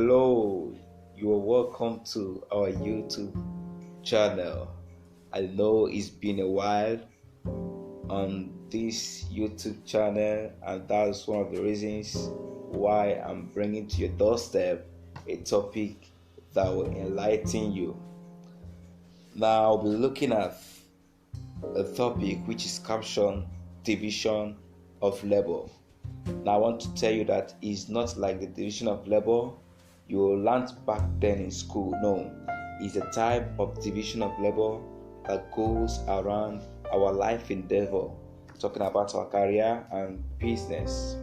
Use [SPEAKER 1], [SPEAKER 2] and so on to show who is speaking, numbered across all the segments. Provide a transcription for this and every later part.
[SPEAKER 1] Hello, you are welcome to our YouTube channel. I know it's been a while on this YouTube channel, and that's one of the reasons why I'm bringing to your doorstep a topic that will enlighten you. Now, I'll be looking at a topic which is captioned Division of Labor. Now, I want to tell you that it's not like the division of labor you learned back then in school. No, it's a type of division of labor that goes around our life endeavor, talking about our career and business.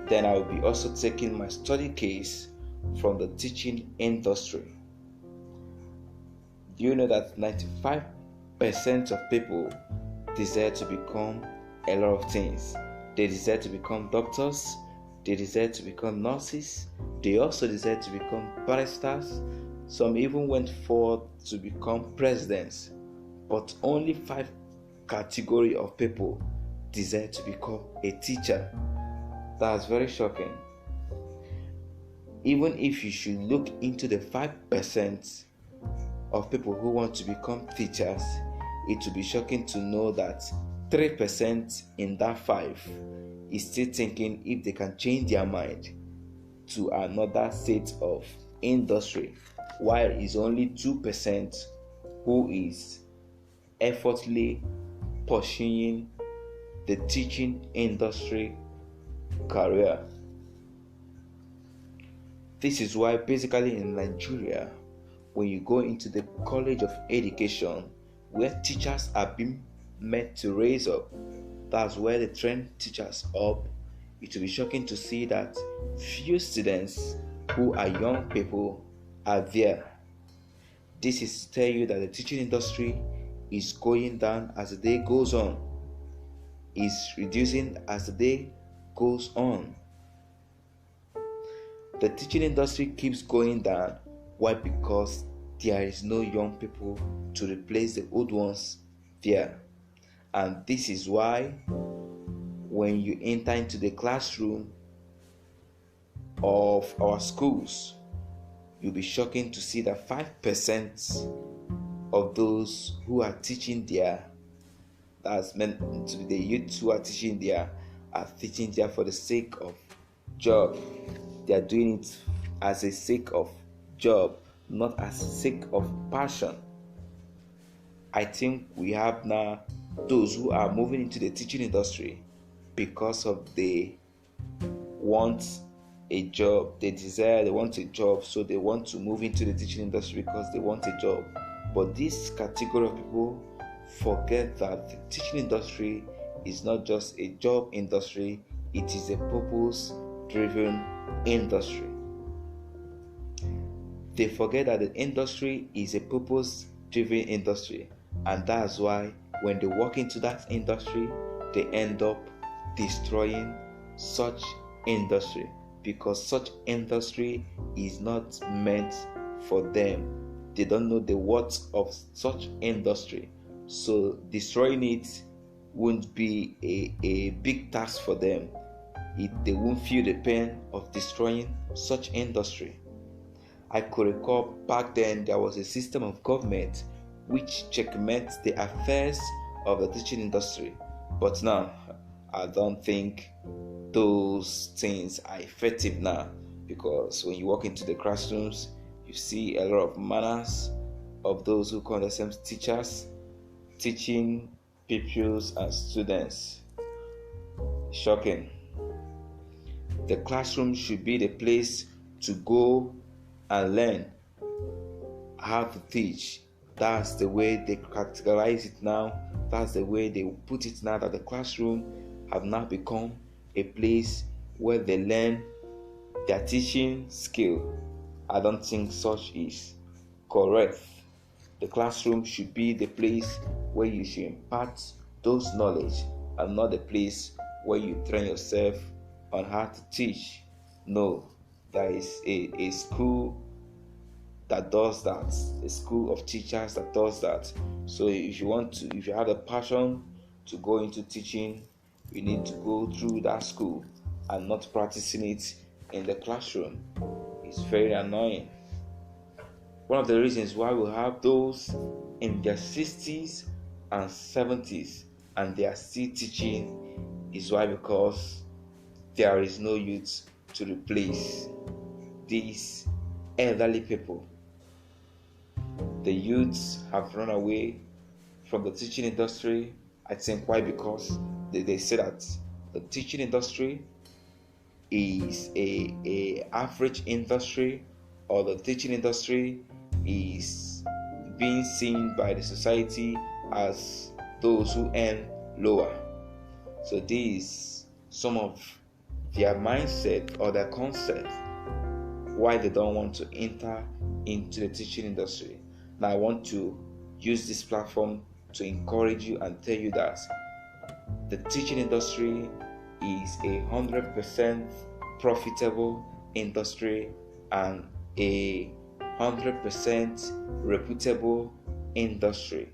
[SPEAKER 1] Then I will be also taking my study case from the teaching industry. Do you know that 95% of people desire to become a lot of things? They desire to become doctors, they desire to become nurses, they also desire to become baristas. Some even went forth to become presidents, but only 5 category of people desire to become a teacher. That's very shocking. Even if you should look into the 5% of people who want to become teachers, it will be shocking to know that 3% in that 5 is still thinking if they can change their mind to another set of industry, while it's only 2% who is effortlessly pursuing the teaching industry career. This is why basically in Nigeria, when you go into the College of Education, where teachers are being meant to raise up, that's where they train teachers up. It will be shocking to see that few students who are young people are there. This is to tell you that the teaching industry is going down as the day goes on, is reducing as the day goes on. The teaching industry keeps going down. Why? Because there is no young people to replace the old ones there. And this is why when you enter into the classroom of our schools, you'll be shocking to see that 5% of those who are teaching there, that's meant to be the youth who are teaching there, are teaching there for the sake of job. They are doing it as a sake of job, not as a sake of passion. I think we have now those who are moving into the teaching industry because of they want a job, they want a job, so they want to move into the teaching industry because they want a job. But this category of people forget that the teaching industry is not just a job industry, it is a purpose-driven industry. They forget that the industry is a purpose-driven industry, and that's why when they walk into that industry, they end up destroying such industry, because such industry is not meant for them. They don't know the worth of such industry, so destroying it won't be a big task for them. They won't feel the pain of destroying such industry. I could recall back then there was a system of government which checkmates the affairs of the teaching industry. But now, I don't think those things are effective now, because when you walk into the classrooms, you see a lot of manners of those who call themselves teachers teaching pupils and students. Shocking. The classroom should be the place to go and learn how to teach. That's the way they categorize it now. That's the way they put it now, that the classroom have now become a place where they learn their teaching skill. I don't think such is correct. The classroom should be the place where you should impart those knowledge, and not the place where you train yourself on how to teach. No, there is a school that does that, a school of teachers that does that. So if you have a passion to go into teaching, you need to go through that school and not practicing it in the classroom. is very annoying. One of the reasons why we have those in their 60s and 70s and they are still teaching is why, because there is no youth to replace these elderly people. The youths have run away from the teaching industry. I think why? Because they say that the teaching industry is a average industry, or the teaching industry is being seen by the society as those who earn lower. So this is some of their mindset or their concept why they don't want to enter into the teaching industry. Now I want to use this platform to encourage you and tell you that the teaching industry is 100% profitable industry and 100% reputable industry.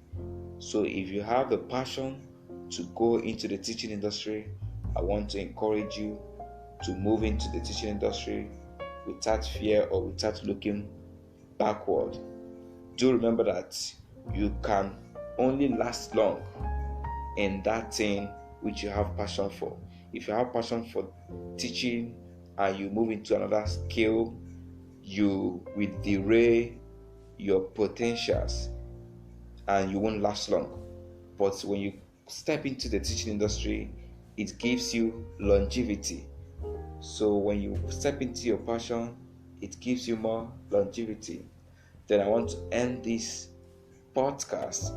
[SPEAKER 1] So if you have the passion to go into the teaching industry, I want to encourage you to move into the teaching industry without fear or without looking backward. Do remember that you can only last long in that thing which you have passion for. If you have passion for teaching and you move into another skill, you will derail your potentials and you won't last long. But when you step into the teaching industry, it gives you longevity. So when you step into your passion, it gives you more longevity. Then I want to end this podcast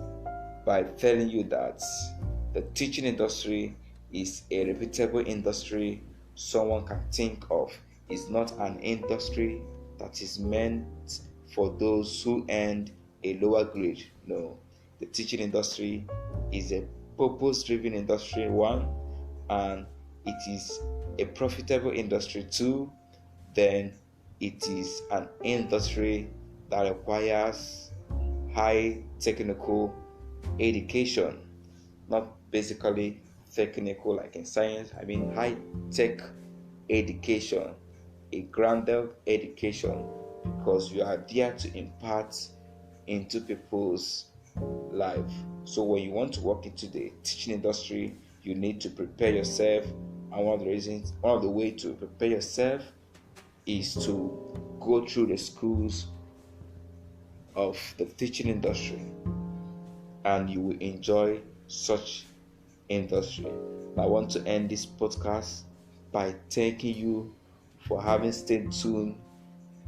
[SPEAKER 1] by telling you that the teaching industry is a reputable industry someone can think of. It's not an industry that is meant for those who earn a lower grade. No, the teaching industry is a purpose-driven industry, one, and it is a profitable industry, two. Then it is an industry that requires high technical education, not basically technical like in science. I mean high tech education, a grounded education, because you are there to impart into people's life. So when you want to work into the teaching industry, you need to prepare yourself, and one of the ways to prepare yourself is to go through the schools of the teaching industry, and you will enjoy such industry. I want to end this podcast by thanking you for having stayed tuned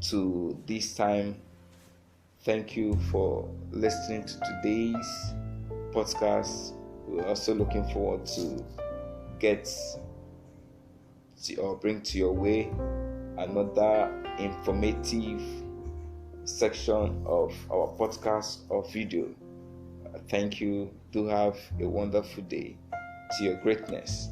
[SPEAKER 1] to this time. Thank you for listening to today's podcast. We're also looking forward to bring to your way another informative section of our podcast or video. Thank you. Do have a wonderful day. To your greatness.